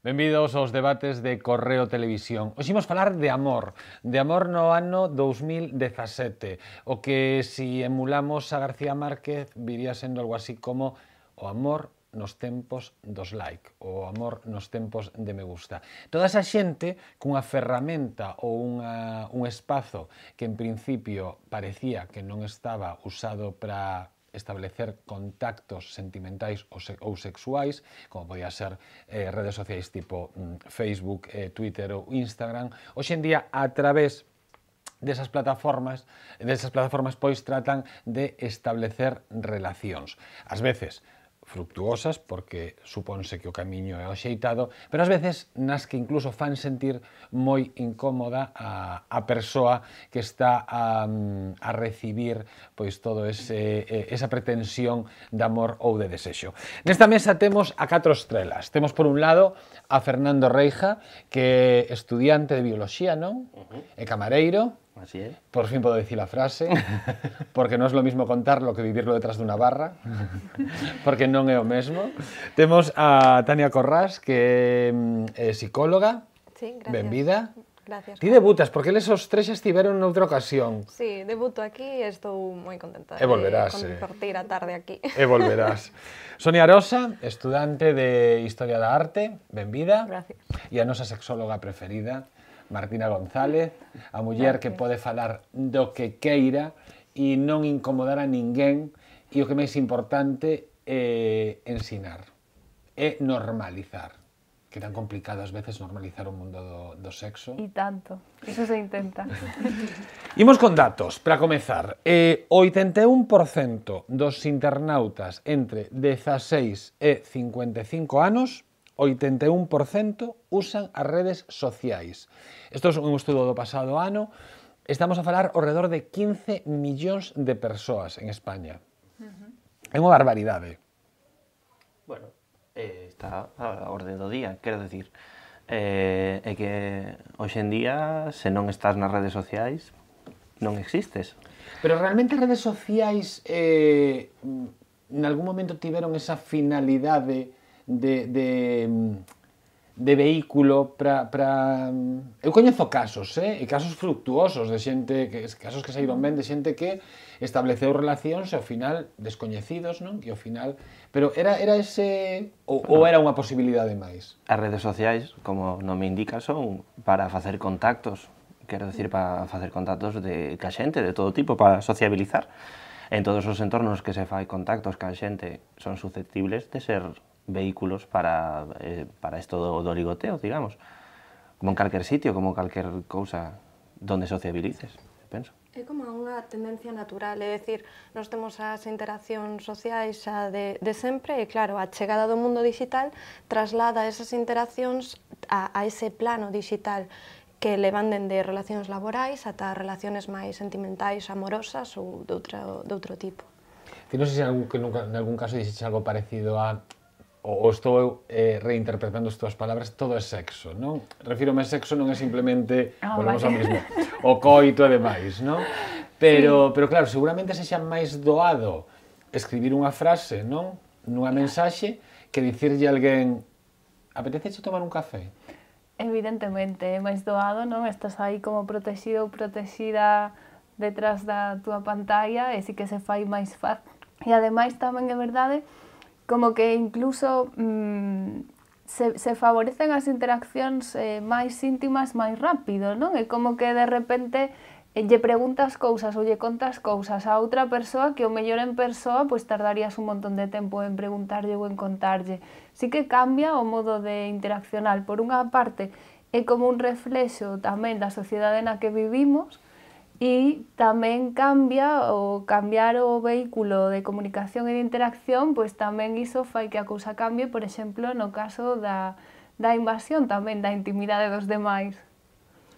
Benvidos aos debates de Correo Televisión. Hoxe imos falar de amor no ano 2017, o que, se emulamos a García Márquez, viría sendo algo así como o amor nos tempos dos like, o amor nos tempos de me gusta. Toda esa xente cunha ferramenta ou un espazo que en principio parecía que non estaba usado para establecer contactos sentimentais ou sexuais, como podía ser redes sociais tipo Facebook, Twitter ou Instagram, hoxe en día a través desas plataformas pois tratan de establecer relacións. Ás veces fructuosas, porque supónse que o camiño é axeitado, pero ás veces nas que incluso fan sentir moi incómoda a persoa que está a recibir pois todo esa pretensión de amor ou de desexo. Nesta mesa temos a 4 estrelas. Temos por un lado a Fernando Reija, que é estudiante de bioloxía, non? E camareiro. Así es. Por fin podo dicir a frase, porque non é lo mismo contarlo que vivirlo detrás dunha barra, porque non é o mesmo. Temos a Tania Corrás, que é psicóloga. Sí, gracias. Benvida. Gracias. Ti debutas, porque eles os tres estiveron noutra ocasión. Sí, debuto aquí e estou moi contenta de compartir a tarde aquí. E volverás. Sonia Arosa, estudante de Historia da Arte, benvida. Gracias. E a nosa sexóloga preferida, Martina González, a muller que pode falar do que queira e non incomodar a ninguén, e o que máis importante é ensinar, é normalizar, que é tan complicado ás veces normalizar o mundo do sexo. E tanto, iso se intenta. Imos con datos, para comezar. 81% dos internautas entre 16 e 55 anos 81% usan as redes sociais. Isto é un estudo do pasado ano. Estamos a falar ao redor de 15 millóns de persoas en España. É unha barbaridade. Bueno, está a orde do día, quero dicir. É que hoxe en día, se non estás nas redes sociais, non existes. Pero realmente as redes sociais nalgún momento tiveron esa finalidade de vehículo para... Eu coñezo casos, e casos fructuosos de xente, casos que saíron ben, de xente que estableceu relacións e ao final descoñecidos, non? E ao final... Pero era ese... Ou era unha posibilidade máis? As redes sociais, como non me indica, son para facer contactos, quero dicir, para facer contactos ca xente de todo tipo, para sociabilizar. En todos os entornos que se fai contactos ca xente son susceptibles de ser vehículos para isto do ligoteo, digamos. Como en calquer sitio, como calquer cousa donde sociabilices, penso. É como unha tendencia natural, é dicir, nós temos as interaccións sociais xa de sempre e, claro, a chegada do mundo digital traslada esas interaccións a ese plano digital que levan dende relacións laborais ata relacións máis sentimentais, amorosas ou de outro tipo. Ti non sei se en algún caso dixeches algo parecido a... ou estou reinterpretando as túas palabras, todo é sexo, non? Refírome a sexo non é simplemente, volvemos ao mismo, o coito e demais, non? Pero claro, seguramente sexa máis doado escribir unha frase, non? Nunha mensaxe, que dicirlle a alguén, apeteceche tomar un café? Evidentemente, é máis doado, non? Estás aí como protegido ou protexida detrás da túa pantalla e si que se fai máis fácil. E ademais tamén é verdade como que incluso se favorecen as interaccións máis íntimas máis rápido, non? É como que de repente lle preguntas cousas ou lle contas cousas a outra persoa que o mellor en persoa pois tardarías un montón de tempo en preguntarlle ou en contarlle. Sí que cambia o modo de interaccional. Por unha parte, é como un reflexo tamén da sociedade na que vivimos, e tamén cambiar o vehículo de comunicación e de interacción, pois tamén iso fai que a cousa cambie, por exemplo, no caso da invasión tamén da intimidade dos demais.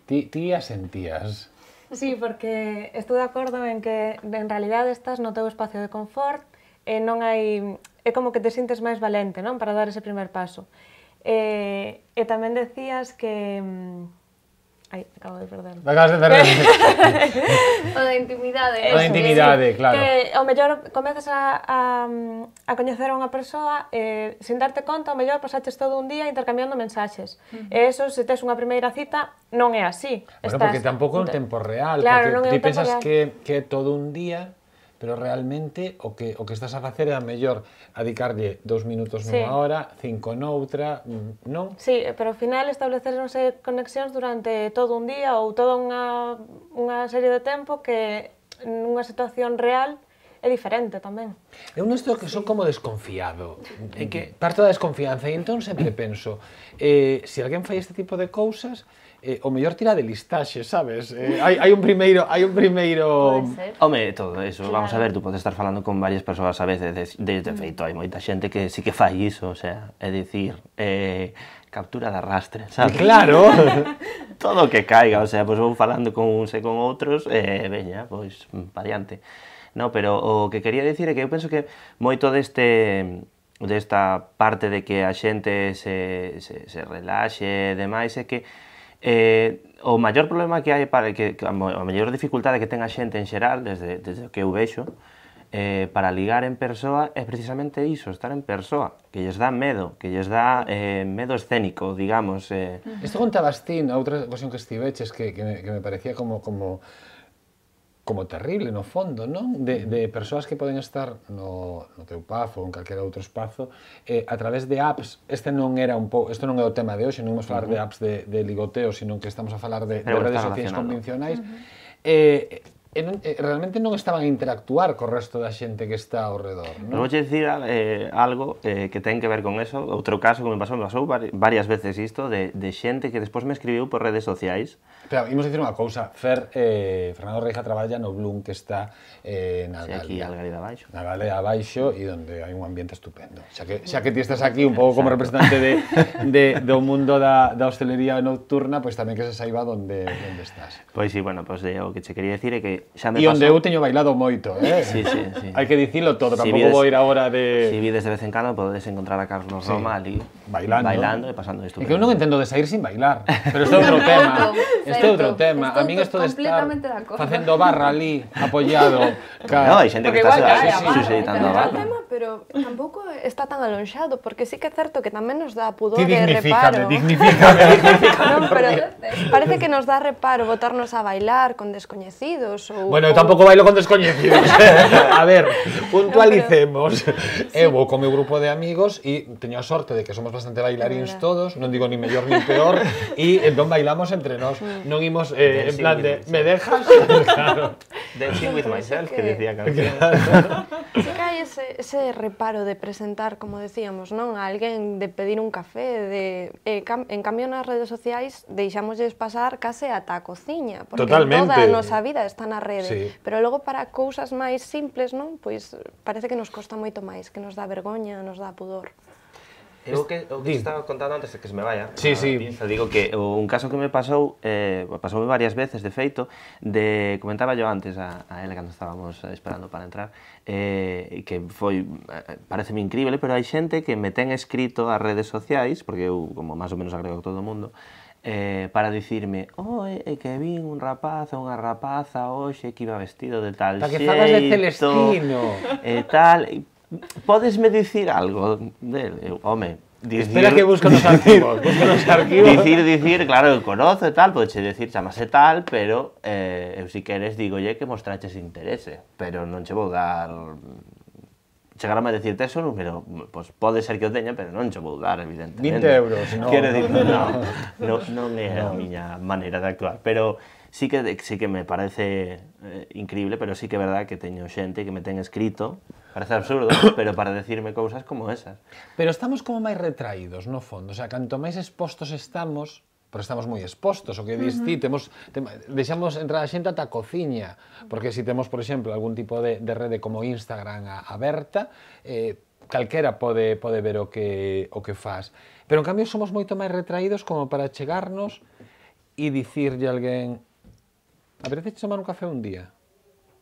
Ti a sentías? Sí, porque estou de acordo en que en realidade estás no teu espacio de confort e non hai... É como que te sintes máis valente, non? Para dar ese primer paso. E tamén decías que Ai, acabo de perder. Acabas de perder. O da intimidade. O da intimidade, claro. Que ao mellor comezas a coñecer a unha persoa sin darte conta, ao mellor pasaches todo un día intercambiando mensaxes. E eso, se tes unha primeira cita, non é así. Bueno, porque tampouco é un tempo real, Claro, non é porque ti un tempo pensas real. que é todo un día, pero realmente o que estás a facer é a mellor adicarlle 2 minutos Sí. nunha hora, 5 noutra, non? Sí, pero ao final establecerse conexións durante todo un día ou toda unha serie de tempo que nunha situación real é diferente tamén. Eu nesto que son como desconfiado, é que parto da desconfianza e entón sempre penso, se alguén fai este tipo de cousas, o mellor tira de listaxe, sabes? Hai un primeiro... Pode ser. Home, todo eso, vamos a ver, tú podes estar falando con varias persoas a veces, desde feito, hai moita xente que sí que fai iso, o sea, é dicir, captura de arrastre, sabes? Claro! Todo o que caiga, o sea, pois vou falando con uns e con outros, veña, pois, variante. No, pero o que quería dicir é que eu penso que moito desta parte de que a xente se relaxe e demais é que o maior problema que hai para que a maior dificultade que ten a xente en xeral, desde o que eu vexo, para ligar en persoa é precisamente iso, estar en persoa, que lles dá medo, que lles dá medo escénico, digamos. Isto contabas ti na outra ocasión que estiveches que me parecía como terrible no fondo, non? De persoas que poden estar no teu pazo ou en calquera outro espazo a través de apps. Isto non é o tema de hoxe, non imos falar de apps de ligoteo, sino que estamos a falar de redes sociais convencionais. Realmente non estaban a interactuar co resto da xente que está ao redor, non? Vou dicir algo que ten que ver con eso. Outro caso que me pasou varias veces isto, de xente que despois me escribiu por redes sociais. Pero, imos dicir unha cousa, Fernando Reija traballa no Bloom que está na Galia. Aquí, a Galia de Abaixo. Na Galia de Abaixo, e onde hai un ambiente estupendo. Xa que ti estás aquí un pouco como representante do mundo da hostelería nocturna, pois tamén que se saiba onde estás. Pois sí, bueno, pois o que che quería dicir é que xa me E pasou... onde eu teño bailado moito, Sí. Hai que dicilo todo, tampouco vou ir agora de... Si vides de vez en cando, podes encontrar a Carlos Roma ali, bailando e pasando É estupendo. que eu non entendo de sair sin bailar, pero este é outro tema. Este é outro tema. A min isto de estar facendo barra ali, apoiado... No, hai xente que está suxeitando a barra. Pero tampouco está tan alonxado, porque sí que é certo que tamén nos dá pudor Ti e reparo. dignifícame. Non, pero parece que nos dá reparo botarnos a bailar con descoñecidos ou... Bueno, eu tampouco bailo con descoñecidos. A ver, puntualicemos. Eu vou co meu grupo de amigos e teño a sorte de que somos bastante bailaríns todos, non digo ni mellor ni peor, e entón bailamos entre nós. Non imos en plan de, me dejas? Claro. Dancing with myself, que decía a canción. Sí que hai ese reparo de presentar, como decíamos, non, a alguén, de pedir un café, en cambio nas redes sociais deixámosles pasar case ata a cociña, porque Totalmente. toda a nosa vida está na rede, Sí. pero logo para cousas máis simples, non, pois parece que nos costa moito máis, que nos dá vergoña, nos dá pudor. O que estaba contando antes de que se me vaya, Sí. digo que un caso que me pasou varias veces, de feito, comentaba yo antes a ela cando estábamos esperando para entrar, que foi, pareceme incrível, pero hai xente que me ten escrito ás redes sociais, porque eu, como máis ou menos agrego a todo o mundo, para dicirme, é que vin un rapaz ou unha rapaza hoxe que iba vestido de tal Para que xeito, fagas de Celestino. E tal... Podesme dicir algo dele? Home, Espera que busco nos arquivos. Dicir, claro, eu conozo e tal, podeche dicir, chamase tal, pero eu si queres digolle que mostraches interese, pero non che vou dar... Chegarame a dicirte eso, pero pues, pode ser que o teña, pero non che vou dar, evidentemente. 20 euros, non. Quero dicir, non é a miña maneira de actuar, pero sí que me parece increíble, pero sí que é verdad que teño xente que me ten escrito, parece absurdo, pero para decirme cousas como esas. Pero estamos como máis retraídos, no fondo. O sea, canto máis expostos estamos, pero estamos moi expostos, o que dis ti, deixamos entrar a xente ata a cociña, porque se temos, por exemplo, algún tipo de rede como Instagram aberta, calquera pode ver o que faz. Pero en cambio somos moito máis retraídos como para chegarnos e dicirlle a alguén, apetece tomar un café un día?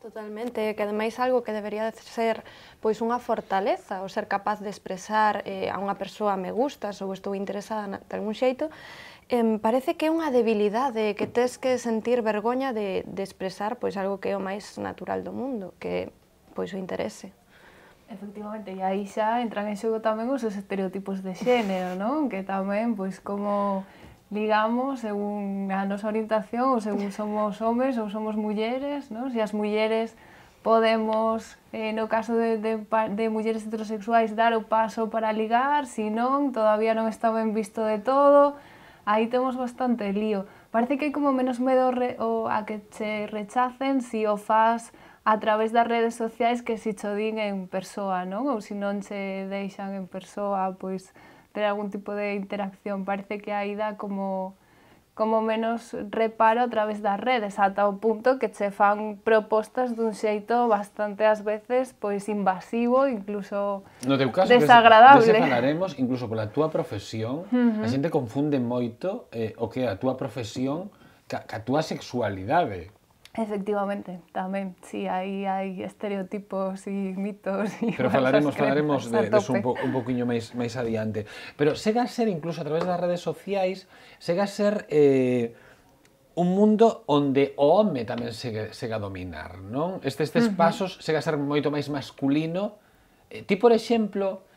Totalmente, que ademais algo que debería de ser pois unha fortaleza, o ser capaz de expresar a unha persoa me gustas ou estou interesada de algún xeito, parece que é unha debilidade, que tes que sentir vergoña de expresar pois algo que é o máis natural do mundo, que pois o interese. Efectivamente, e aí xa entran en xogo tamén os estereotipos de xénero, non? Que tamén, pois, como ligamos según a nosa orientación, ou según somos homes ou somos mulleres, non? Se as mulleres podemos, no caso de mulleres heterosexuais, dar o paso para ligar, se non, todavía non está ben visto de todo, aí temos bastante lío. Parece que hai como menos medo a que che rechacen se o fas a través das redes sociais que se cho din en persoa, non? Ou se non che deixan en persoa, pois, ter algún tipo de interacción. Parece que aí dá como menos reparo a través das redes, ata o punto que che fan propostas dun xeito bastante, ás veces, pois, invasivo, incluso no teu caso, desagradable. Dese falaremos, incluso pola túa profesión, a xente confunde moito o que é a túa profesión ca túa sexualidade. Efectivamente, tamén, sí, aí hai estereotipos e mitos e pero falaremos deso un poquinho máis adiante. Pero chega a ser, incluso a través das redes sociais, chega a ser un mundo onde o home tamén chega a dominar, non? Estes pasos chega a ser moito máis masculino. Ti, por exemplo,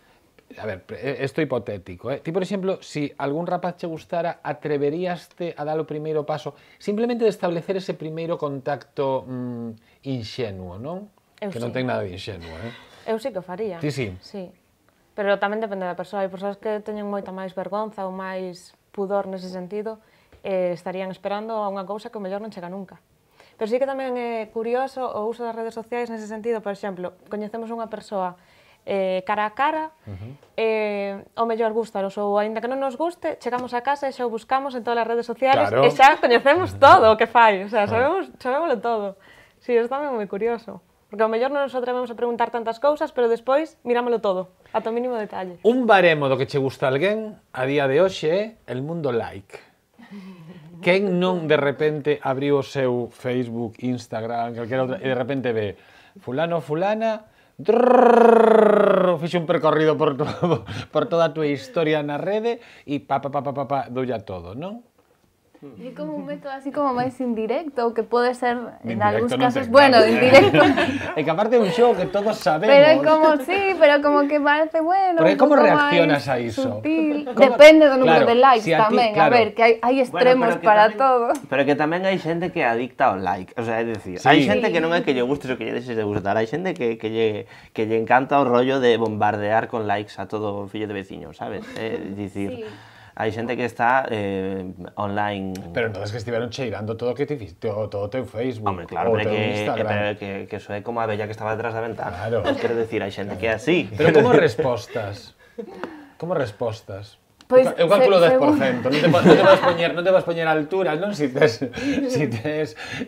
a ver, isto é hipotético, ti, por exemplo, se algún rapaz che gustara, atreveríaste a dar o primeiro paso, simplemente de establecer ese primeiro contacto inxenuo, non? Que non ten nada de inxenuo, Eu sí que o faría. Ti sí? Sí. Pero tamén depende da persoa. Hai persoas que teñen moita máis vergonza ou máis pudor nese sentido, estarían esperando a unha cousa que o mellor non chega nunca. Pero sí que tamén é curioso o uso das redes sociais nese sentido. Por exemplo, coñecemos unha persoa cara a cara, o mellor gustaros, ou aínda que non nos guste, chegamos a casa e xa o buscamos en todas as redes sociales, claro, e xa coñecemos todo o que fai, o sea, sabémoslo todo. Sí, eso tamén é moi curioso, porque ao mellor non nos atrevemos a preguntar tantas cousas, pero despois mirámoslo todo, ata o mínimo detalle. Un baremo do que che gusta alguén a día de hoxe é el mundo like. Quen non de repente abriu o seu Facebook, Instagram, calquera outra, e de repente ve fulano ou fulana, fixe un percorrido por toda a túa historia na rede e doulle a todo, non? É como un método así como máis indirecto, que pode ser, en algúns Indirecto, casos, bueno, indirecto. É que aparte é un xogo que todos sabemos. Pero é como, sí, pero como que parece, bueno, porque un como pouco reaccionas máis a iso? sutil. Depende do número Claro, de likes si a ti, tamén, claro. a ver, que hai extremos Bueno, para tamén, todo. Pero que tamén hai xente que é adicta ao like, o sea, é dicir, Sí. hai xente que non é que lle gustes ou que lle deixes de gustar, hai xente que lle encanta o rollo de bombardear con likes a todo o fillo de veciño, sabes? É dicir, hai xente que está online. Pero entonces que estiveron cheirando todo o que te fixiste, todo o teu Facebook, Hombre, claro, o pero teu Instagram. que eso é como a bella que estaba detrás da ventana. Claro. Quero decir, hai xente que é así. Pero como respostas? Como respostas? Pois, Eu calculo 10%, según- non te vas poñer alturas, non? Si tes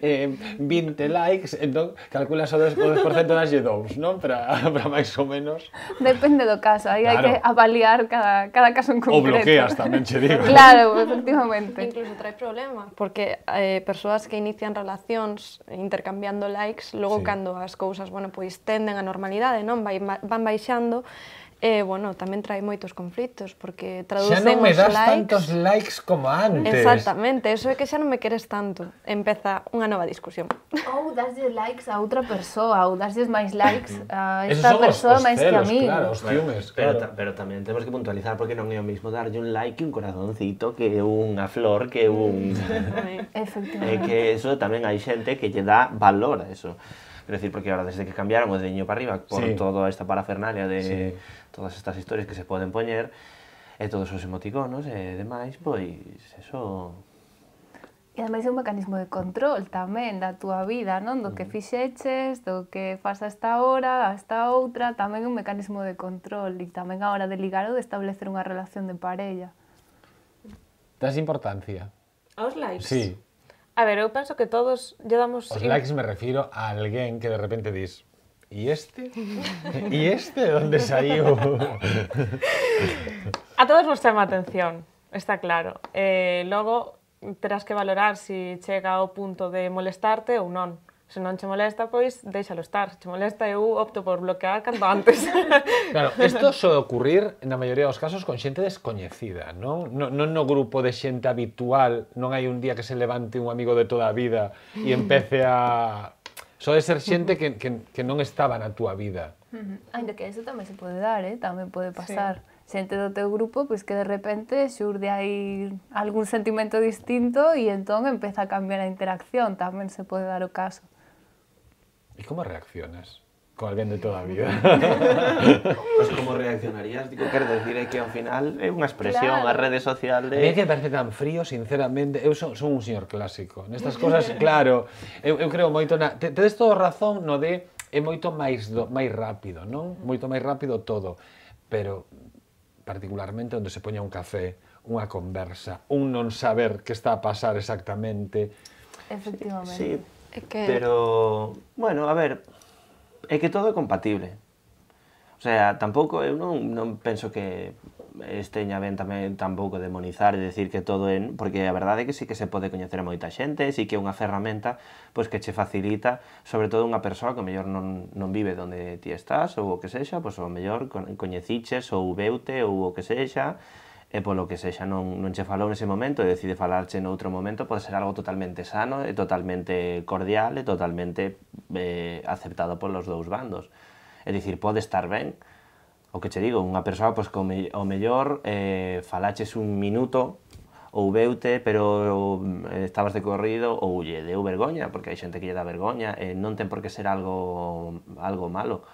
20 likes, entón calculas o 10% daslle 2, non? Para máis ou menos. Depende do caso, aí hai Claro. que avaliar cada caso en Ou concreto. bloqueas tamén, che digo. Claro, efectivamente. Incluso trae problema, porque persoas que inician relacións intercambiando likes, logo Sí. cando as cousas, bueno, pois tenden a normalidade, non? Van baixando, bueno, tamén trae moitos conflitos, porque Xa traducen non me os das likes... tantos likes como antes. Exactamente, eso é que xa non me queres tanto. Empeza unha nova discusión. Ou daslle likes a outra persoa, ou daslle máis likes a Esos esta son persoa os máis que a celos, mí. claro, os ciúmes, claro. Pero tamén temos que puntualizar porque non é o mismo darlle un like que un corazoncito, que unha flor, que un... Efectivamente. que eso tamén hai xente que lle dá valor a eso. Quero decir, porque ahora desde que cambiaron o dediño para arriba por Sí. toda esta parafernalia de Sí. todas estas historias que se poden poñer e todos os emoticonos e demais, pois eso... E ademais é un mecanismo de control tamén da túa vida, non? Do que fixeches, do que faz a esta hora, a esta outra, tamén é un mecanismo de control e tamén a hora de ligar ou de establecer unha relación de parella. Das importancia? Aos likes? Sí. A ver, eu penso que todos lle damos... Os likes me refiro a alguén que de repente dis ¿y este? ¿Y este de onde saiu? A todos nos chama a atención, está claro. Logo, terás que valorar se chega ao punto de molestarte ou non. Se non che molesta, pois déxalo estar. Se che molesta, eu opto por bloquear canto antes. Claro, isto soe ocurrir na maioría dos casos con xente descoñecida, non? Non no grupo de xente habitual, non hai un día que se levante un amigo de toda a vida e empece a... Soe ser xente que non estaba na túa vida. Ainda que eso tamén se pode dar, tamén pode pasar. Xente do teu grupo, pois que de repente xurde aí algún sentimento distinto e entón empeza a cambiar a interacción, tamén se pode dar o caso. E como reaccionas con alguén de toda a vida? Pois como reaccionarías? Digo, quero decir, é que ao final é unha expresión, a rede social de... A mí que me parece tan frío, sinceramente, eu son un señor clásico. Nestas cosas, claro, eu creo moito na... Tedes todo razón no de é moito máis rápido, non? Moito máis rápido todo, pero particularmente onde se poña un café, unha conversa, un non saber que está a pasar exactamente. Efectivamente. Sí, pero, bueno, a ver, é que todo é compatible. O sea, tampouco, eu non penso que esteña ben tamén tampouco demonizar e decir que todo é... Porque a verdade é que sí que se pode coñecer a moita xente, sí que é unha ferramenta pois que che facilita, sobre todo unha persoa que ao mellor non vive onde ti estás ou o que sexa, pois ao mellor coñeciches ou veute ou o que sexa, e polo que sexa non che falou nese momento e decide falarche noutro momento, pode ser algo totalmente sano e totalmente cordial e totalmente aceptado polos dous bandos. É dicir, pode estar ben. O que che digo, unha persoa pois, que ao mellor falaches un minuto ou veute, pero estabas de corrido ou lle deu vergoña, porque hai xente que lle dá vergoña e non ten por que ser algo malo.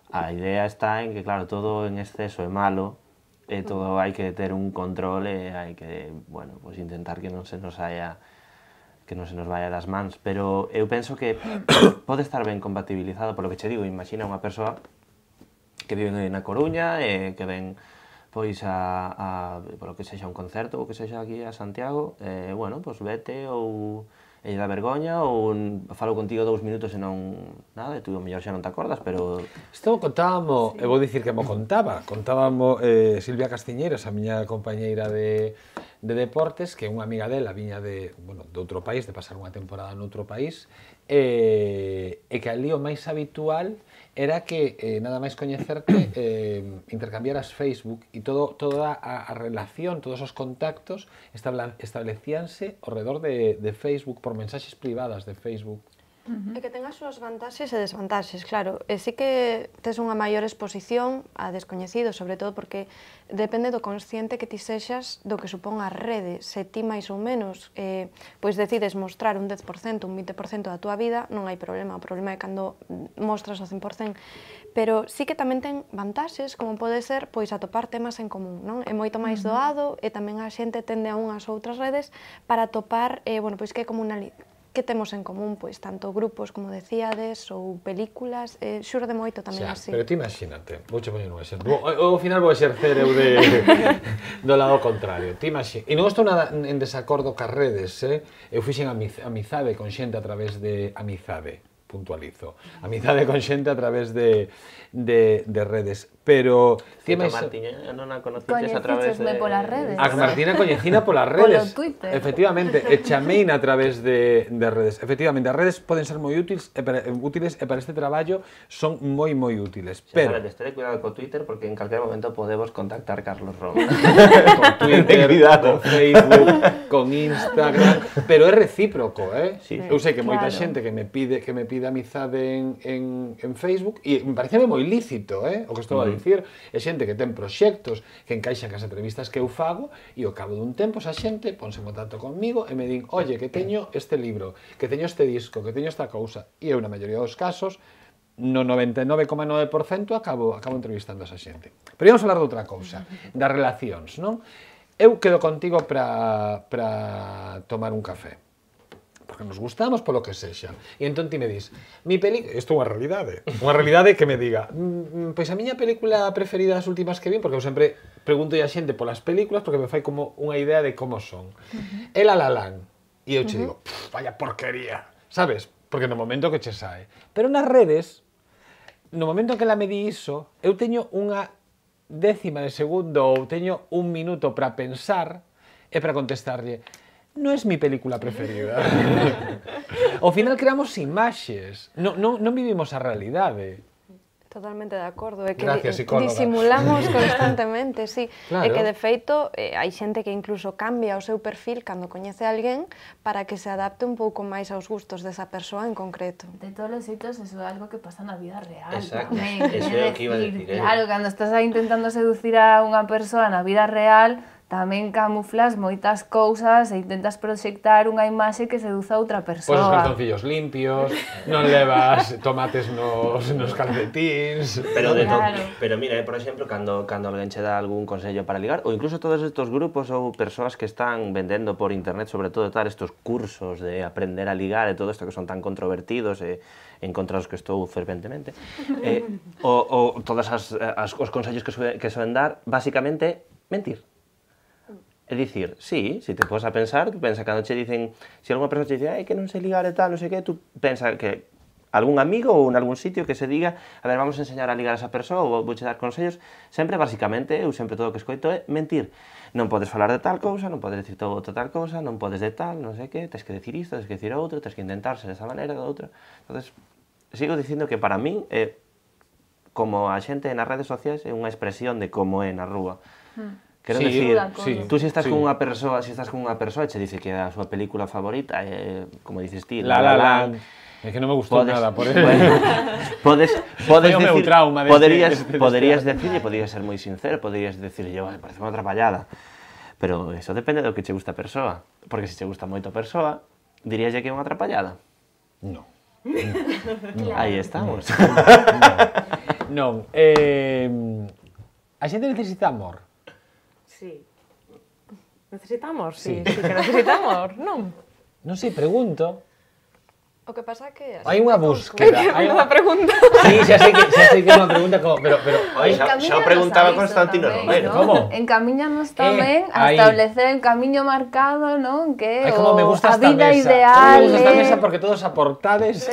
A idea está en que, claro, todo en exceso é malo, e todo hai que ter un control e hai que, bueno, pues intentar que non se nos vaya das mans, pero eu penso que pode estar ben compatibilizado, polo que che digo, imagina unha persoa que vive na Coruña e que ven pois polo que sexa un concerto ou que sexa aquí a Santiago, bueno, pois vete ou e dá vergoña ou falo contigo 2 minutos e non nada, e tú o mellor xa non te acordas, pero... Isto contábamos, eu vou dicir que mo contábamos Silvia Castiñeiras, a miña compañeira de deportes, que unha amiga dela viña de outro país, de pasar unha temporada noutro país, e que ali o máis habitual era que nada máis coñecerte intercambiaras Facebook e toda a relación, todos os contactos establecíanse ao redor de Facebook por mensaxes privadas de Facebook. É que ten as súas vantaxes e desvantaxes, claro. E sí que tes unha maior exposición a descoñecidos, sobre todo porque depende do consciente que ti sexas do que supón a rede. Se ti máis ou menos pois decides mostrar un 10%, un 20% da túa vida, non hai problema. O problema é cando mostras o 100%. Pero sí que tamén ten vantaxes, como pode ser pois atopar temas en común, non? É moito máis doado e tamén a xente tende a unhas outras redes para atopar, pois que temos en común, pois tanto grupos, como decíades, ou películas, xurde moito tamén así. Pero ti imagínate, vouche poñer un exemplo. Ao final vou exercer eu do lado contrario. Ti imagínate. E non estou nada en desacordo cas redes, eu fixen amizade con xente a través de amizade, puntualizo. Amizade con xente a través de redes, pero... Martiña non a conociches a través de... polas redes. A Martina coñecina polas redes. Polo Twitter. Efectivamente, e chameina a través de redes. Efectivamente, as redes poden ser moi útiles e para este traballo son moi útiles. Pero... Sabedes, tere cuidado co Twitter porque en calquer momento podemos contactar Carlos Roma. Con Twitter, con Facebook, con Instagram, pero é recíproco, Sí. Eu sei que moita xente que me pide amizade en Facebook e me parece moi lícito, o que estou a dicir, é xente que ten proxectos que encaixan cas entrevistas que eu fago e ao cabo dun tempo esa xente ponse en contacto conmigo e me din, oye, que teño este libro, que teño este disco, que teño esta cousa, e eu na maioría dos casos no 99,9% acabo entrevistando a esa xente. Pero íamos falar de outra cousa, das relacións, non? Eu quedo contigo para tomar un café, porque nos gustamos polo que sexa. E entón ti me dis, isto é unha realidade que me diga, pois a miña película preferida das últimas que vin, porque eu sempre pregunto a xente polas películas, porque me fai como unha idea de como son. É La La Land, e eu che digo, vaya porquería, sabes? Porque no momento que che sae. Pero nas redes, no momento que ela me di iso, eu teño unha décima de segundo ou teño un minuto para pensar e para contestarlle, non é mi película preferida. Ao final creamos imaxes, non vivimos a realidade. Totalmente de acordo, é que Gracias, psicóloga. disimulamos constantemente, sí. Claro. É que de feito hai xente que incluso cambia o seu perfil cando coñece a alguén para que se adapte un pouco máis aos gustos desa persoa en concreto. De todos los sitios, eso es algo que pasa na vida real. Exacto, Tamén. eso É é o que iba a decir, decir, claro, cando estás aí intentando seducir a unha persoa na vida real, tamén camuflas moitas cousas e intentas proxectar unha imaxe que seduza a outra Pois os persoa. calzoncillos limpios, non levas tomates nos calcetins. Pero, Claro. pero mira, por exemplo, cando alguén che dá algún consello para ligar, ou incluso todos estos grupos ou persoas que están vendendo por internet, sobre todo tal, estos cursos de aprender a ligar e todo isto que son tan controvertidos e en contra dos que estou ferventemente, ou todos os consellos que suelen dar, basicamente, mentir. É dicir, sí, se te podes a pensar, tú pensa, cando che dicen, se algunha persoa che dice, que non sei ligar e tal, non sei que, tú pensa que algún amigo ou en algún sitio que se diga, a ver, vamos a enseñar a ligar a esa persoa ou vouche dar consellos, sempre, basicamente, eu sempre todo o que escoito é mentir. Non podes falar de tal cousa, non podes decir outra tal cousa, non podes de tal, non sei que, tens que decir isto, tens que decir outro, tens que intentar ser desa maneira, da outra. Entonces, sigo dicindo que para min é como a xente nas redes sociais é unha expresión de como é na rúa. Quero decir, tú se estás con unha persoa, e che dice que a súa película favorita é, como dices ti, La La Land. É que non me gustou nada por eso. Bueno, podes Foi o meu decir, trauma poderías decirlle, podrías ser moi sincero, podrías decirlle, parece unha trapallada. Pero eso depende do que che gusta a persoa, porque se che gusta moito a persoa, diríalle que é unha trapallada. Non. Aí estamos. Non. A xente necesita amor. Sí. Necesitamos? Sí, sí que necesitamos, non? Non sei, pregunto. O que pasa que... Hai unha búsqueda. Hai unha pregunta. Sí, xa sei que é unha pregunta como... Pero Xa o preguntaba Constantino Romero. Como? Encamíñanos tamén a aí. establecer un camiño marcado, non? Que Ai, como me gusta a esta vida mesa. ideal. Me gusta esta mesa porque todos aportades.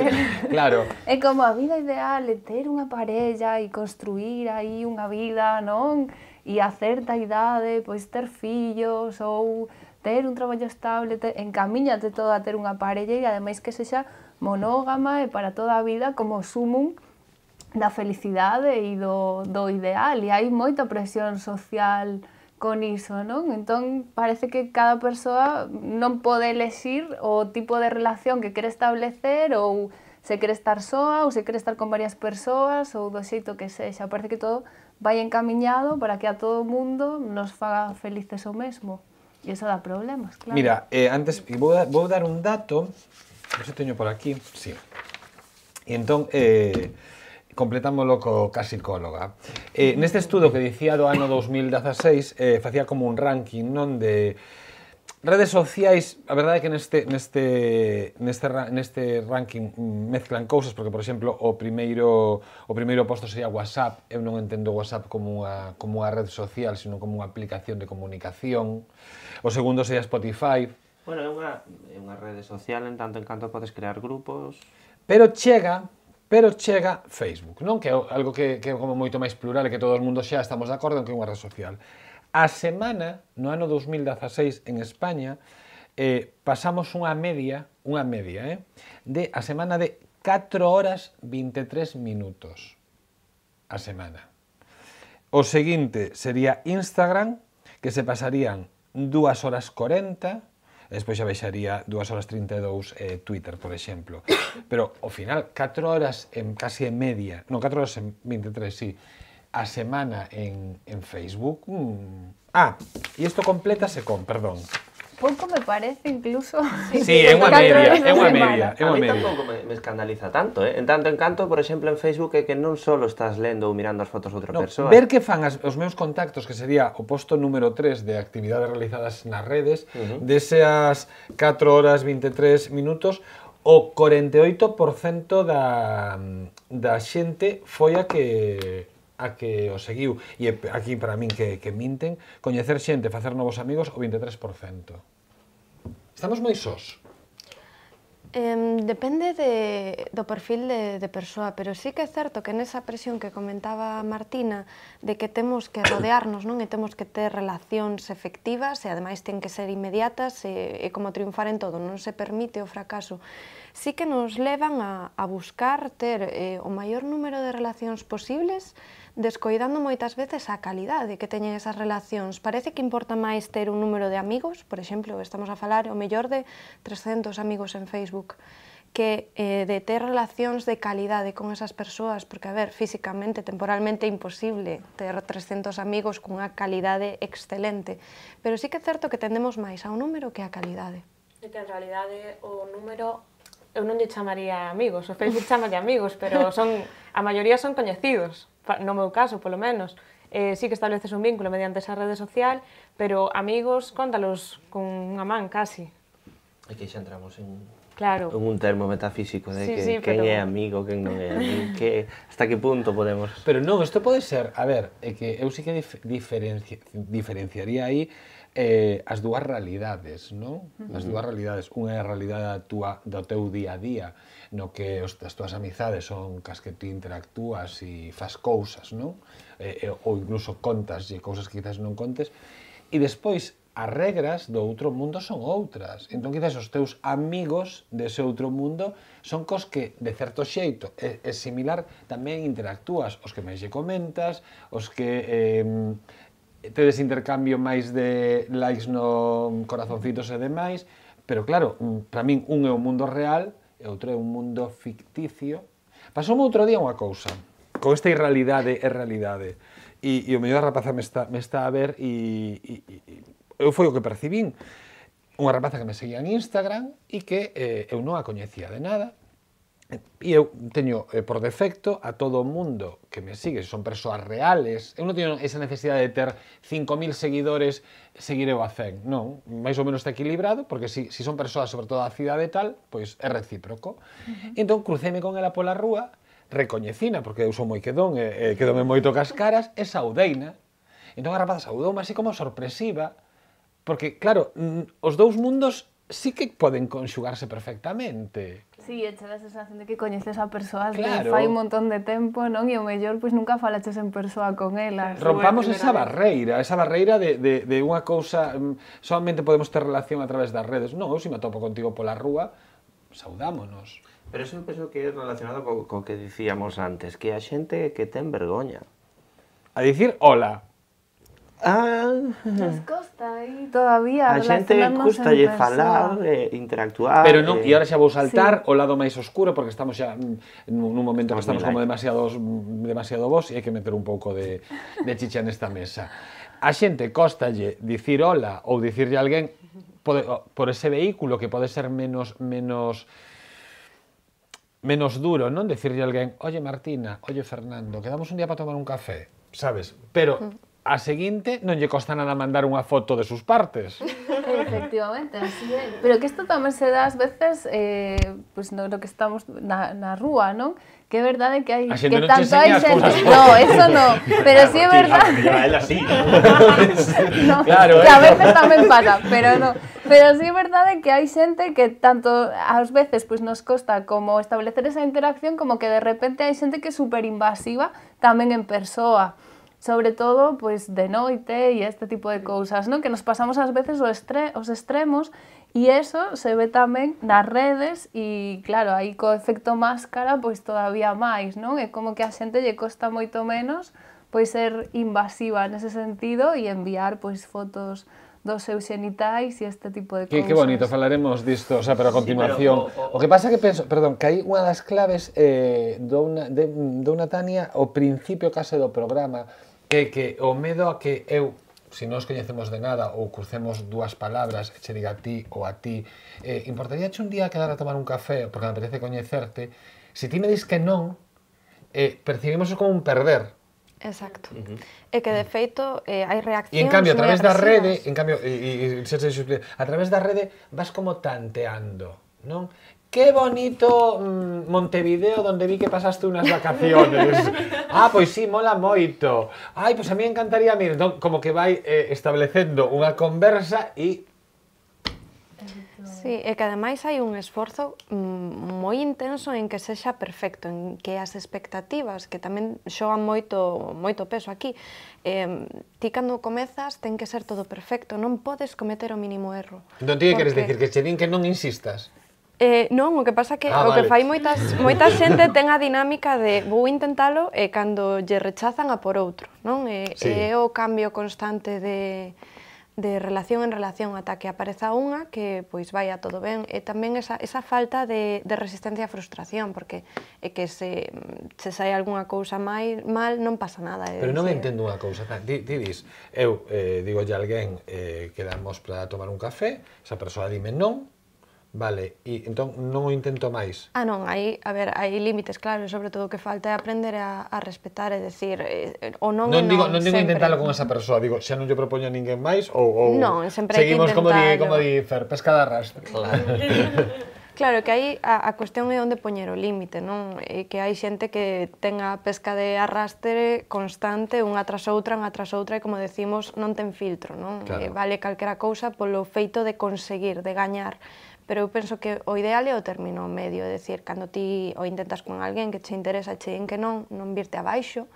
Claro. É como a vida ideal, é ter unha parella e construir aí unha vida, non? E a certa idade, pois ter fillos ou ter un traballo estable, encamíñate todo a ter unha parella e ademais que sexa monógama e para toda a vida como sumum da felicidade e do ideal. E hai moita presión social con iso, non? Entón, parece que cada persoa non pode elexir o tipo de relación que quere establecer ou se quere estar soa ou se quere estar con varias persoas ou do xeito que sexa. Parece que todo vai encamiñado para que a todo mundo nos faga felices o mesmo. E iso dá problemas, claro. Mira, antes vou dar un dato, non sei teño por aquí, sí. E entón, completámoslo ca psicóloga. Neste estudo que dicía do ano 2016, facía como un ranking, non, de redes sociais. A verdade é que neste ranking mezclan cousas, porque, por exemplo, o primeiro posto sería WhatsApp. Eu non entendo WhatsApp como unha rede social, sino como unha aplicación de comunicación. O segundo sería Spotify. Bueno, é unha rede social en tanto en canto podes crear grupos. Pero chega Facebook, non? Que é algo que é como moito máis plural e que todo o mundo xa estamos de acordo en que é unha rede social. A semana, no ano 2016, en España, pasamos unha media, de a semana de 4 horas 23 minutos a semana. O seguinte sería Instagram, que se pasarían 2 horas 40, despois xa baixaría 2 horas 32 Twitter, por exemplo. Pero, ao final, 4 horas casi en media, non, 4 horas en 23, sí, a semana en Facebook. E isto complétase con, perdón. Pouco me parece, incluso. Sí, é unha media, é unha media. A mí tampouco me escandaliza tanto, En tanto en canto, por exemplo, en Facebook é que non só estás lendo ou mirando as fotos de outra persoa. Ver que fan os meus contactos, que sería o posto número 3 de actividades realizadas nas redes, desas 4 horas 23 minutos, o 48% da xente foi a que o seguiu. E aquí, para min, que minten, coñecer xente, facer novos amigos, o 23%. Estamos moi sós. Depende do perfil de persoa, pero sí que é certo que nesa presión que comentaba Martina de que temos que rodearnos, non? E temos que ter relacións efectivas e ademais ten que ser inmediatas e como triunfar en todo, non se permite o fracaso. Sí que nos levan a buscar ter o maior número de relacións posibles, descoidando moitas veces a calidade que teñen esas relacións. Parece que importa máis ter un número de amigos, por exemplo, estamos a falar o mellor de 300 amigos en Facebook, que de ter relacións de calidade con esas persoas, porque, a ver, físicamente, temporalmente é imposible ter 300 amigos cunha calidade excelente, pero sí que é certo que tendemos máis ao número que á calidade. E que en realidade o número eu non lle chamaría amigos, o Facebook chamalle amigos, pero a maioría son coñecidos, no meu caso, polo menos. Sí que estableces un vínculo mediante esa rede social, pero amigos, contalos con unha man, casi. É que xa entramos en un termo metafísico de que quen é amigo, quen non é amigo, hasta que punto podemos... Pero non, isto pode ser, a ver, é que eu sí que diferenciaría aí as dúas realidades, non? As dúas realidades. Unha é a realidade do teu día a día, no que as túas amizades son cas que ti interactúas e fas cousas, non? Ou incluso contas e cousas que quizás non contes. E despois, as regras do outro mundo son outras. Entón, quizás os teus amigos dese outro mundo son cos que, de certo xeito, é similar, tamén interactúas. Os que máis lle comentas, os que tedes intercambio máis de likes no corazoncitos e demais, pero claro, para min un é o mundo real e outro é un mundo ficticio. Pasoume outro día unha cousa, con esta irrealidade é realidade, e o mellor rapaza me está a ver e eu foi o que percibín. Unha rapaza que me seguía en Instagram e que eu non a coñecía de nada, e eu teño por defecto a todo o mundo que me sigue, son persoas reales. Eu non teño esa necesidade de ter 5.000 seguidores, seguir eu a 100, non, máis ou menos está equilibrado, porque se son persoas sobre todo da cidade e tal, pois é recíproco. Entón crucéme con ela pola rúa, recoñecina, porque eu son moi quedón, quedome moito cas caras, e saudeina. Entón a rapaza saudoume así como sorpresiva, porque claro, os dous mundos sí que poden conxugarse perfectamente. Sí, e che dá a sensación de que coñeces a persoas de fai un montón de tempo, non? E o mellor, pois nunca falaches en persoa con elas. Rompamos esa barreira de unha cousa, solamente podemos ter relación a través das redes. Non, eu se me atopo contigo pola rúa, saudámonos. Pero eso penso que é relacionado co que dicíamos antes, que a xente que ten vergoña. A dicir hola. Nos costa aí todavía a xente custalle falar, interactuar. Pero non, e agora xa vou saltar ao lado máis oscuro, porque estamos xa nun momento que estamos como demasiado vos e hai que meter un pouco de chicha nesta mesa. A xente costalle dicir hola ou dicirlle a alguén por ese vehículo que pode ser menos duro, non? Dicirlle a alguén, oye Martina, oye Fernando, quedamos un día para tomar un café, sabes? Pero a seguinte non lle costa nada mandar unha foto de sus partes. Efectivamente, así é. Pero que isto tamén se dá ás veces pues, no que estamos na rúa, non? Que é verdade que hai que tanto hai xente... No, eso no, pero sí é verdade. Ela sí. No, claro, que a veces tamén pasa, pero no. Pero sí é verdade que hai xente que tanto ás veces pues, nos costa como establecer esa interacción, como que de repente hai xente que é super invasiva tamén en persoa. Sobre todo, pois, de noite e este tipo de cousas, non? Que nos pasamos ás veces os extremos e eso se ve tamén nas redes e, claro, aí co efecto máscara, pois todavía máis, non? É como que a xente lle costa moito menos pois ser invasiva nese sentido e enviar pois fotos dos seus xenitais e este tipo de cousas. Que bonito, falaremos disto, o sea, pero a continuación. Sí, pero, o que pasa que penso, perdón, que hai unha das claves dona Tania ao principio case do programa, que o medo a que eu, se non os coñecemos de nada ou crucemos dúas palabras e che diga a ti ou a ti, importaríache un día quedar a tomar un café porque me apetece coñecerte, se ti me dis que non, percibimos como un perder. Exacto. E que de feito hai reaccións. E en cambio, a través da rede, a través da rede vas como tanteando, non? Que bonito Montevideo, donde vi que pasaste unas vacaciones. Pois sí, mola moito. Ai, pois a mí encantaría mir. Como que vai establecendo unha conversa e Sí, e que ademais hai un esforzo moi intenso en que sexa perfecto, en que as expectativas, que tamén xogan moito peso aquí, ti cando comezas ten que ser todo perfecto, non podes cometer o mínimo erro. Non ti que queres dicir que che din que non insistas? Non, o que pasa que o vale. que fai moita xente ten a dinámica de vou intentalo e cando lle rechazan a por outro, non? Sí. É o cambio constante de relación en relación ata que apareza unha que pois vaya todo ben, e tamén esa falta de resistencia á frustración, porque é que se sai algunha cousa mal non pasa nada. Pero non entendo unha cousa, ti dis, eu digo a alguén quedamos para tomar un café, esa persoa dime non, vale, e entón non o intento máis. Non, hai límites, claro, e sobre todo o que falta é aprender a respetar, é dicir, o non é non, Non digo intentalo con esa persoa, digo, xa non lle propoño a ninguén máis, ou non, sempre hai que seguimos como intentalo. di Fer, pesca de arrastre. Claro, que aí a cuestión é onde poñer o límite, non? E que hai xente que ten a pesca de arrastre constante, unha tras outra, e como decimos, non ten filtro, non? Claro. Vale calquera cousa polo feito de conseguir, de gañar. Pero eu penso que o ideal é o término medio, é dicir, cando ti o intentas con alguén que che interesa, che din que non virte abaixo,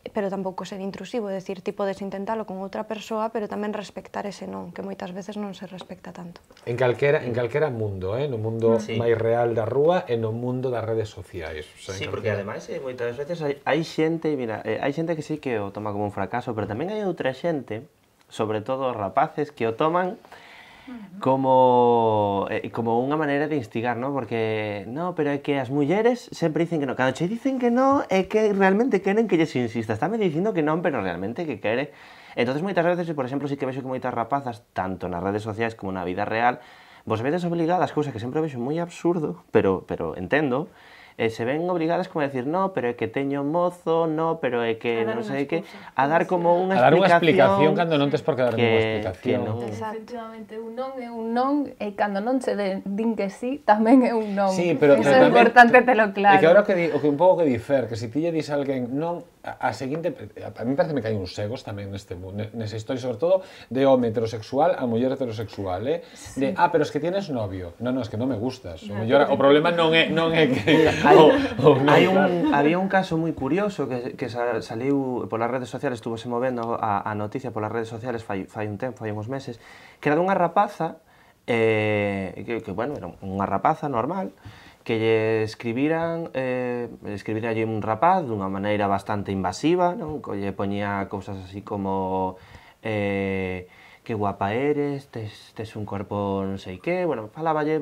pero tampouco ser intrusivo, é dicir, ti podes intentalo con outra persoa, pero tamén respectar ese non, que moitas veces non se respecta tanto. En calquera mundo, no mundo máis real da rúa e no mundo das redes sociais. O sea, Sí, porque ademais moitas veces hai xente, mira, hai xente que sí que o toma como un fracaso, pero tamén hai outra xente, sobre todo os rapaces, que o toman como unha maneira de instigar, ¿no? Porque, pero é que as mulleres sempre dicen que non. Cando che dicen que non, é que realmente queren que lles insista. Estame dicindo que non, pero realmente que quere. Entonces, moitas veces, por exemplo, sí que vexo que moitas rapazas, tanto nas redes sociais como na vida real, vos vedes obligadas, cousa que sempre vexo moi absurdo, pero entendo, se ven obligadas como a decir, pero é que teño mozo, pero é que non sei que, a dar como unha explicación cando non tes por que dar ninguna explicación. Efectivamente, un non é un non, e cando non se din que sí, tamén é un non. Sí, pero iso é importante telo claro. E que agora o que un pouco que difer, que se ti lle dis a alguén non, a seguinte, a mí parece que hai uns egos tamén nesa historia, sobre todo de home heterosexual a muller heterosexual, de, pero es que tienes novio. Non, es que non me gustas. O problema non é que Había un caso moi curioso que saliu polas redes sociales, estuvose movendo a noticia polas redes sociales fai un tempo, fai uns meses, que era dunha rapaza, que bueno, era unha rapaza normal, que lle escribiran un rapaz dunha maneira bastante invasiva, non? Que lle poñía cousas así como que guapa eres, tes un corpo non sei que, bueno, faláballe,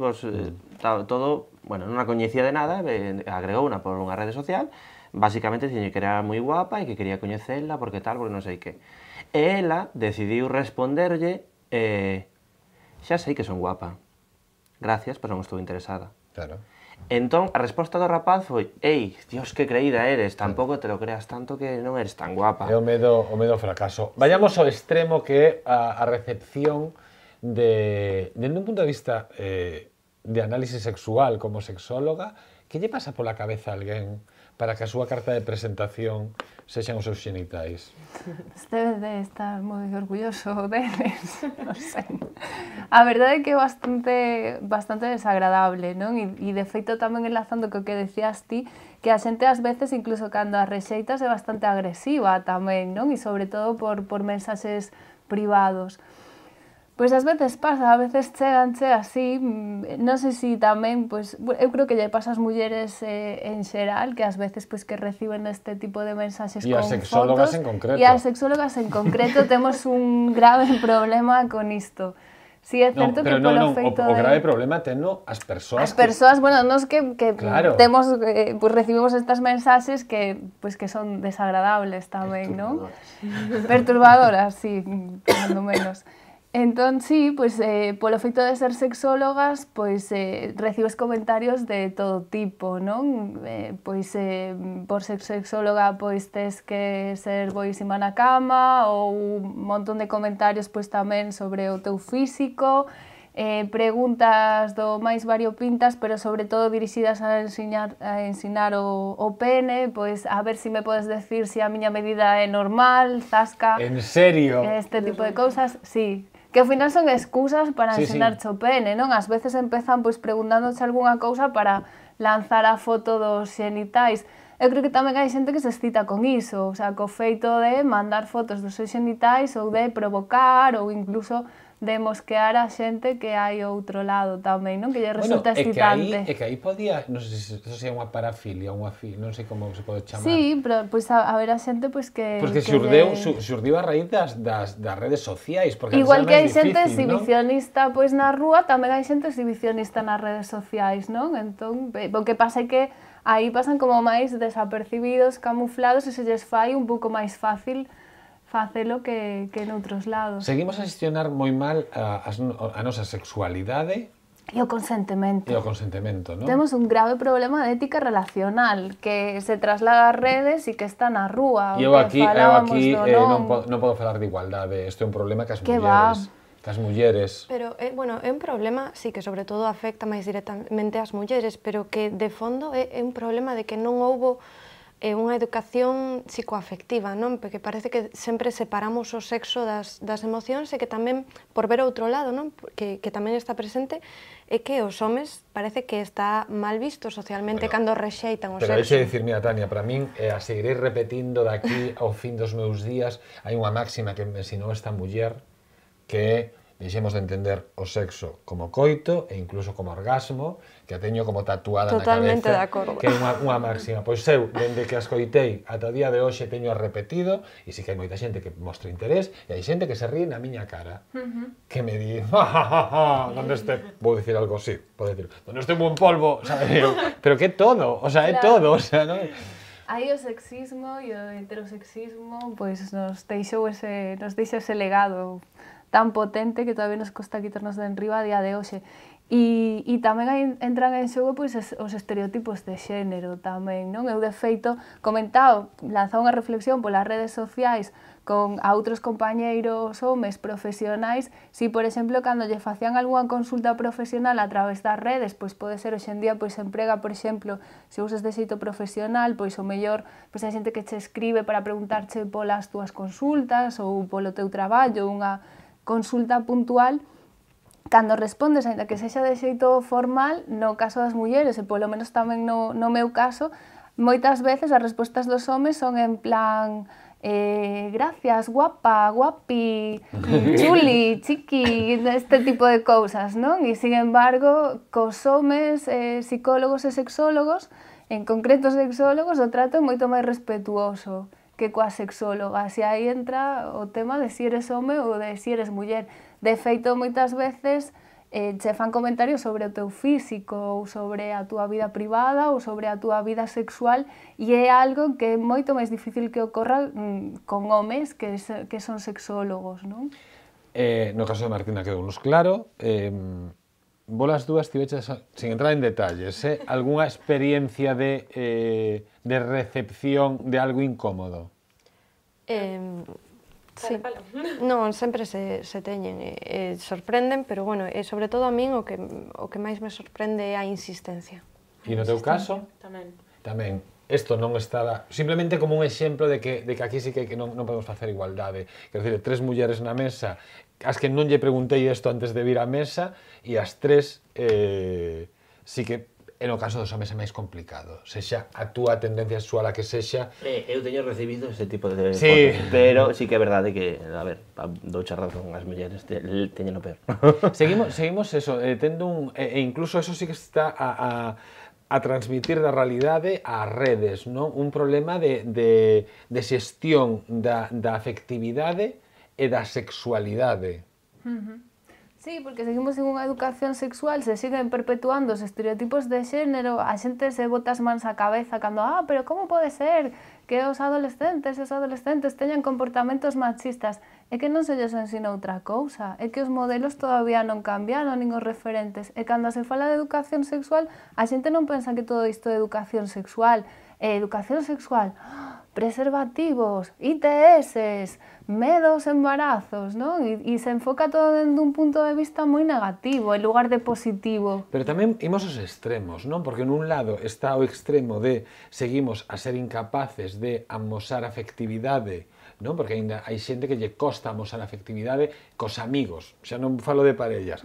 todo, bueno, non a coñecía de nada, agregou unha por unha rede social, basicamente dicindo que era moi guapa e que quería coñecela, porque tal, porque non sei que. E ela decidiu responderlle, xa sei que son guapa, gracias, pero non estou interesada. Claro. Entón, a resposta do rapaz foi, Dios, que creída eres, tampouco te lo creas tanto que non eres tan guapa. É o medo ao fracaso. Vayamos ao extremo que é a recepción dende un punto de vista de análisis sexual como sexóloga, que lle pasa pola cabeza a alguén para que a súa carta de presentación sexan os seus xenitais? Debe de estar moi orgulloso deles, non sei. A verdade é que é bastante desagradable, non? E de feito tamén enlazando co que decías ti, que a xente ás veces, incluso cando a rexeitas, é bastante agresiva tamén, non? E sobre todo por mensaxes privados. Pois ás veces pasa, a veces cheganche así, non sei se tamén, pois, eu creo que lle pasa ás mulleres en xeral, que ás veces pois que reciben este tipo de mensaxes con fotos. E as sexólogas en concreto. E as sexólogas en concreto temos un grave problema con isto. Si é certo que polo feito o grave problema teno as persoas. As persoas, bueno, nos que claro, temos, pues recibimos estas mensaxes que pues que son desagradables tamén, non? Perturbadoras, sí, cando menos. Entón, sí, pois, polo feito de ser sexólogas, pois, recibes comentarios de todo tipo, non? Pois, por ser sexóloga, pois, tes que ser boísima na cama, ou un montón de comentarios, pois, tamén sobre o teu físico, preguntas do máis variopintas, pero sobre todo dirixidas a ensinar o pene, pois, a ver se me podes decir se a miña medida é normal, zasca... En serio? Este tipo de cousas, sí. que ao final son excusas para Sí, sí. ensinarche o pene, non? Ás veces empezan pois preguntándoche algunha cousa para lanzar a foto dos xenitais. Eu creo que tamén hai xente que se excita con iso, o sea, co feito de mandar fotos dos seus xenitais ou de provocar ou incluso de mosquear a xente que hai ao outro lado tamén, non? Que lle resulta excitante. É que aí podía, non sei se eso sea unha parafilia, non sei como se pode chamar. Sí, pero pois a ver a xente pois que Porque que xurdiu a raíz das redes sociais, porque igual antes que era hai máis xente difícil, non? exhibicionista pois na rúa, tamén hai xente exhibicionista nas redes sociais, non? Entón, o que pasa é que aí pasan como máis desapercibidos, camuflados e se lles fai un pouco máis fácil facelo que noutros lados. Seguimos a xestionar moi mal a nosa sexualidade E o consentimento. e o consentimento, non? Temos un grave problema de ética relacional que se traslada ás redes e que está na rúa. E eu aquí non podo falar de igualdade, isto é un problema que as mulleres. Pero, bueno, é un problema, sí, que sobre todo afecta máis directamente ás mulleres, pero que de fondo é un problema de que non houbo unha educación psicoafectiva, non? Porque parece que sempre separamos o sexo das emocións e que tamén, por ver outro lado, non? Que tamén está presente, é que os homes parece que está mal visto socialmente cando rexeitan o sexo. Pero deixe dicir, mira, Tania, para min, a seguirei repetindo daqui ao fin dos meus días, hai unha máxima que me ensinou esta muller, que é deixemos de entender o sexo como coito e incluso como orgasmo, que a teño como tatuada Totalmente na cabeza, de acordo. que é unha máxima. Pois eu, dende que as coitei ata o día de hoxe, teño repetido, e si que hai moita xente que mostra interés, e hai xente que se ríe na miña cara, que me di, donde este, vou dicir algo así, pode dicir, donde este buen polvo, sabe, pero que todo, o sea, é todo, o sea, non? Aí o sexismo e o heterosexismo pois nos deixou ese legado tan potente que todavía nos costa quitarnos de enriba a día de hoxe. E tamén entran en xogo pois, os estereotipos de xénero tamén, non? Eu, de feito, comentado, lanzado unha reflexión polas redes sociais con a outros compañeiros homes profesionais, si, por exemplo, cando lle facían algunha consulta profesional a través das redes, pois pode ser hoxe en día, pois emprega, por exemplo, se usas de xeito profesional, pois o mellor, pois hai xente que che escribe para preguntarche polas túas consultas ou polo teu traballo, unha consulta puntual, cando respondes, ainda que sexa de xeito formal, no caso das mulleres, e polo menos tamén no meu caso, moitas veces as respostas dos homes son en plan gracias, guapa, guapi, chuli, chiqui, este tipo de cousas, non? E, sin embargo, cos homes, psicólogos e sexólogos, en concreto sexólogos, o trato é moito máis respetuoso que coas sexólogas, e aí entra o tema de si eres home ou de si eres muller. De feito, moitas veces che fan comentarios sobre o teu físico ou sobre a túa vida privada ou sobre a túa vida sexual, e é algo que é moito máis difícil que ocorra con homes que son sexólogos, non? No caso de Martina quedounos claro. Vos as dúas tiveches, sin entrar en detalles, algunha experiencia de recepción de algo incómodo? Sí. Non, sempre se teñen, sorprenden, pero bueno, sobre todo a min o que máis me sorprende é a insistencia. E no teu caso? Tamén. Tamén. Isto non estaba, simplemente como un exemplo de que aquí sí que non podemos facer igualdade. Quer dizer, tres mulleres na mesa, as que non lle preguntei isto antes de vir á mesa, e as tres sí que en o caso dos homes é máis complicado. Sexa a túa tendencia sexual a que sexa. Eu teño recibido ese tipo de sí. fotos, pero sí que é verdade que, a ver, doucha razón, as mulleres teñen o peor. Seguimos eso, tendo incluso eso sí que está a transmitir da realidade ás redes, non? Un problema de xestión da afectividade e da sexualidade. Sí, porque seguimos en unha educación sexual, se siguen perpetuando os estereotipos de xénero, a xente se bota as mans á cabeza cando, pero como pode ser que os adolescentes teñan comportamentos machistas? É que non se lles ensina outra cousa, é que os modelos todavía non cambiaron, nin os referentes, e cando se fala de educación sexual, a xente non pensa que todo isto é educación sexual, preservativos, ITS, medos, embarazos, non? E se enfoca todo dentro dun punto de vista moi negativo, en lugar de positivo. Pero tamén imos aos extremos, non? Porque nun lado está o extremo de seguimos a ser incapaces de amosar afectividade non? Porque aínda hai xente que lle costa amosar a afectividade cos amigos, xa non falo de parellas.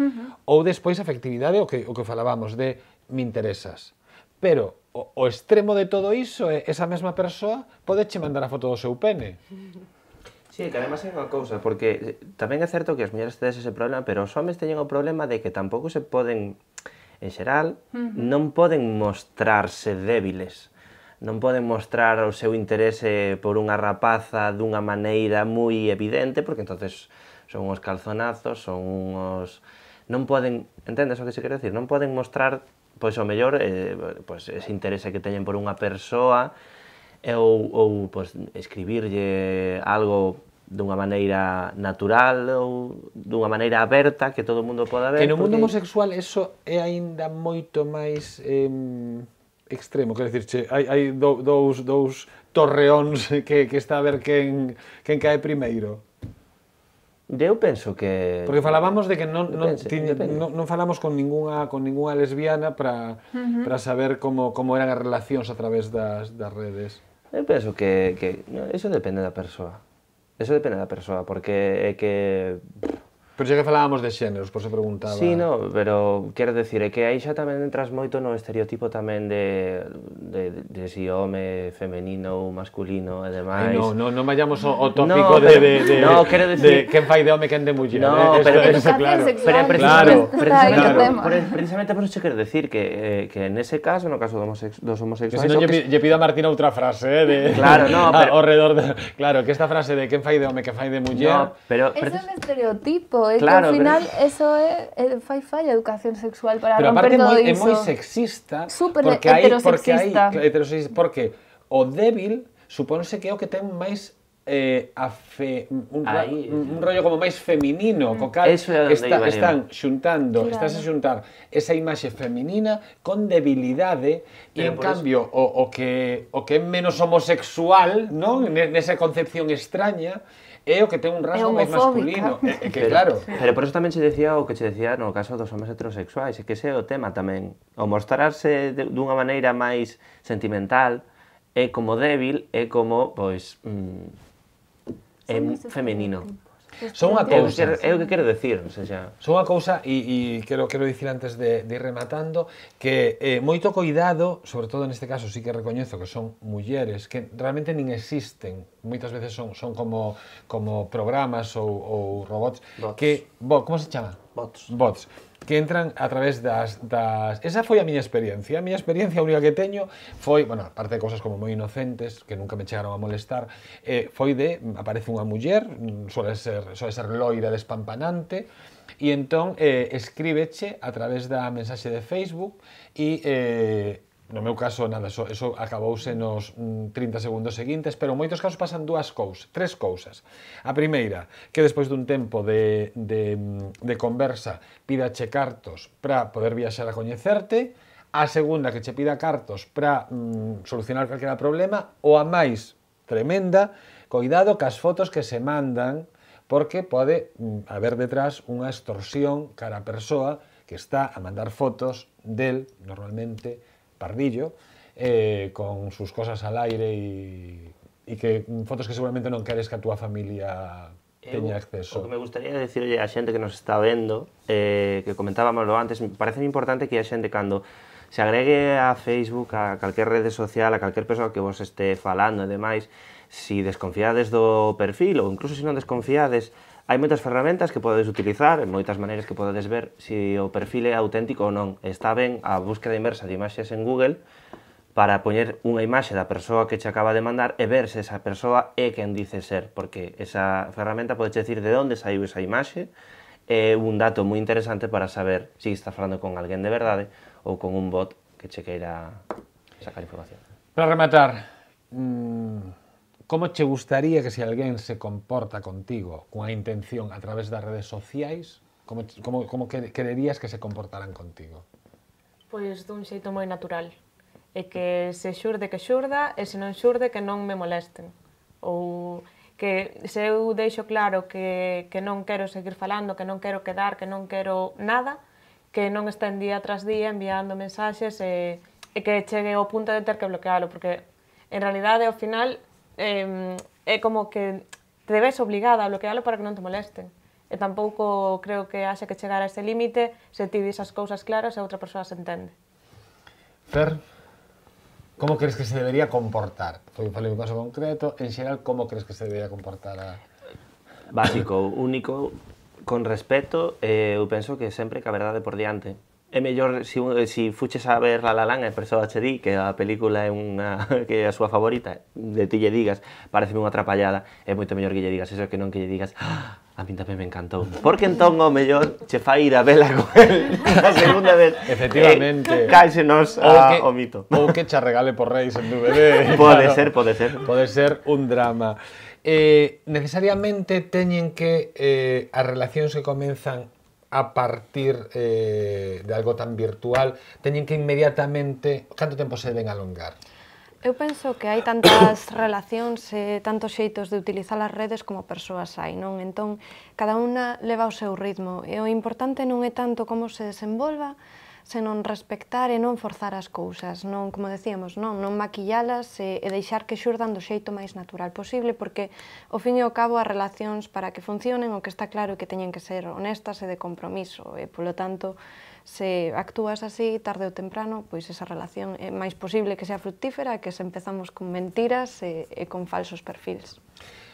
Ou despois a afectividade, o que falábamos de me interesas. Pero o extremo de todo iso é esa mesma persoa podeche mandar a foto do seu pene. Sí, que además é unha cousa, porque tamén é certo que as mulleres tedes ese problema, pero os homes teñen o problema de que tampouco se poden, en xeral, non poden mostrarse débiles. Non poden mostrar o seu interese por unha rapaza dunha maneira moi evidente, porque entonces son uns calzonazos, son uns... Non poden, entendes o que se quere decir? Non poden mostrar, pois, o mellor, pois, ese interese que teñen por unha persoa, ou pois, escribirlle algo dunha maneira natural ou dunha maneira aberta que todo o mundo poda ver. Que no mundo homosexual eso é aínda moito máis extremo, quero dicir, hai dous torreóns que está a ver quen cae primeiro. Eu penso que... Porque falábamos de que non falamos con ningunha lesbiana para saber como eran as relacións a través das redes. Eu penso que eso depende da persoa. Eso depende da persoa, porque é que... Pero xa que falábamos de xéneros, por se preguntaba... Sí, no, pero quero decir, é que aí xa tamén entras moito no estereotipo tamén de si home femenino ou masculino e demais. Ai, non vayamos ao tópico de quero decir... quen fai de home, quen de muller. No, pero claro. Precisamente por eso quero decir que nese caso, no caso dos homosexuais... Que se non lle pido a Martina outra frase, Claro, no, pero... ao redor de... Claro, que esta frase de quen fai de home, quen fai de muller... No, pero... Es un estereotipo, é claro, que ao final eso fai falla a educación sexual para pero romper todo iso. Pero aparte é moi sexista, super heterosexista. Porque o débil supónse que é o que ten máis un rollo como máis feminino, co cal están xuntando, estás a xuntar esa imaxe feminina con debilidade e en cambio o que é menos homosexual, non? Nesa concepción extraña é o que ten un rasgo máis masculino. Que claro. Pero por eso tamén se decía o que se decía no caso dos homes heterosexuais, é que ese é o tema tamén. O mostrarse dunha maneira máis sentimental é como débil, é como, pois, é femenino. Son unha cousa. É o que quero decir, o sea, son unha cousa, e quero dicir antes de ir rematando, que moito coidado, sobre todo neste caso sí que recoñezo que son mulleres que realmente nin existen, moitas veces son como programas ou robots, que, como se chama? Bots, que entran a través das... Esa foi a miña experiencia. A miña experiencia única que teño foi, bueno, aparte de cousas como moi inocentes, que nunca me chegaron a molestar, foi aparece unha muller, suele ser loira despampanante, e entón escríbeche a través da mensaxe de Facebook e... No meu caso, nada, eso acabouse nos 30 segundos seguintes, pero en moitos casos pasan tres cousas. A primeira, que despois dun tempo de conversa pídache cartos para poder viaxar a coñecerte, a segunda, que che pida cartos para solucionar calquera problema, ou a máis tremenda, coidado cas fotos que se mandan, porque pode haber detrás unha extorsión cara a persoa que está a mandar fotos del, normalmente, pardillo, con sus cosas al aire e que fotos que seguramente non queres que a túa familia teña acceso. O que me gustaría decirle a xente que nos está vendo, que comentábamoslo antes, parece importante que a xente cando se agregue a Facebook, a calquer rede social, a calquer persoa que vos este falando e demais, si desconfiades do perfil ou incluso se non desconfiades, hai moitas ferramentas que podedes utilizar, moitas maneiras que podedes ver se o perfil é auténtico ou non. Está ben a búsqueda inversa de imaxes en Google para poñer unha imaxe da persoa que che acaba de mandar e ver se esa persoa é quen dice ser, porque esa ferramenta pode decir de onde saiu esa imaxe, é un dato moi interesante para saber se está falando con alguén de verdade ou con un bot que che queira sacar información. Para rematar, como che gustaría que se alguén se comporta contigo con a intención a través das redes sociais, como quererías que se comportaran contigo? Pois dun xeito moi natural. E que se xurde que xurda, e se non xurde que non me molesten. Ou que se eu deixo claro que non quero seguir falando, que non quero quedar, que non quero nada, que non estén día tras día enviando mensaxes e que chegue ao punto de ter que bloquealo, porque en realidade ao final é como que te ves obligada a bloquealo para que non te molesten. E tampouco creo que haxe que chegar a ese límite se ti dis as cousas claras e a outra persoa se entende. Fer, como crees que se debería comportar? Falei un caso concreto, en xeral, como crees que se debería comportar a... Básico, único, con respeto, eu penso que sempre que a verdade por diante. É mellor, se fuches a ver La La Land e a persoa che di que a película é que é a súa favorita, de ti lle digas, pareceme unha atrapallada, é moito mellor que lle digas eso que non que lle digas a min tamén me encantou. Porque entón o mellor che fai ir a vela con él a segunda vez. Efectivamente. Cáixenos o mito. Ou que che regale por Reis en DVD. Pode ser, pode ser. Pode ser un drama. Necesariamente teñen que as relacións que comenzan a partir de algo tan virtual, teñen que inmediatamente... Canto tempo se deben alongar? Eu penso que hai tantas relacións e tantos xeitos de utilizar as redes como persoas hai, non? Entón, cada unha leva o seu ritmo e o importante non é tanto como se desenvolva, senón respectar e non forzar as cousas, non, como decíamos, non maquillalas e deixar que xurdan do xeito máis natural posible, porque, ao fin e ao cabo, as relacións para que funcionen, o que está claro é que teñen que ser honestas e de compromiso, e, polo tanto, se actúas así, tarde ou temprano, pois esa relación é máis posible que sea fructífera que se empezamos con mentiras e con falsos perfils.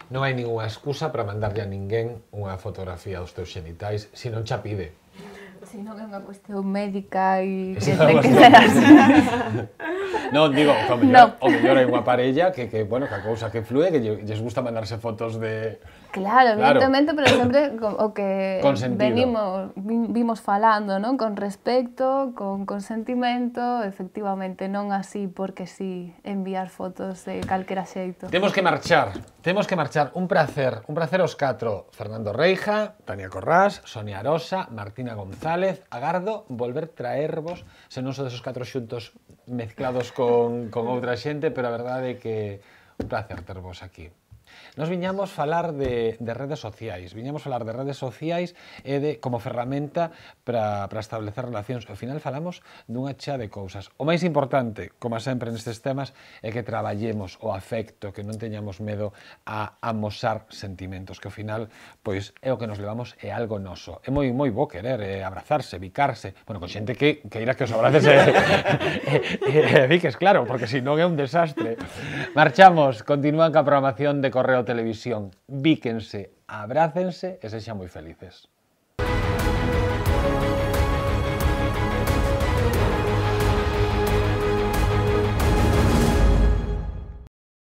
Non hai ninguna excusa para mandarlle a ninguén unha fotografía dos teus xenitais se non xa pide. Si non é unha cuestión médica e que Sí, ten que ser así. Non, digo, o mellor hai unha parella que bueno, que a cousa que flúe, que lles gusta mandarse fotos de... Claro, evidentemente, pero sempre o que vimos falando, non? Con respecto, con consentimento, efectivamente, non así porque sí enviar fotos de calquera xeito. Temos que marchar. Un placer os catro. Fernando Reija, Tania Corrás, Sonia Arosa, Martina González. Agardo volver traervos, se non sodes os catro xuntos mezclados con outra xente, pero a verdade é que un placer tervos aquí. Nos viñamos falar de redes sociais, e de como ferramenta para establecer relacións. Ao final falamos dunha chea de cousas. O máis importante, como sempre nestes temas, é que traballemos o afecto, que non teñamos medo a amosar sentimentos, que ao final pois é o que nos levamos, é algo noso. É moi bo querer, abrazarse, bicarse, bueno, con xente que irá que os abraces e biques, claro, porque senón é un desastre. Marchamos, continúan ca programación de Correo Televisión. Bíquense, abrácense e sexan moi felices.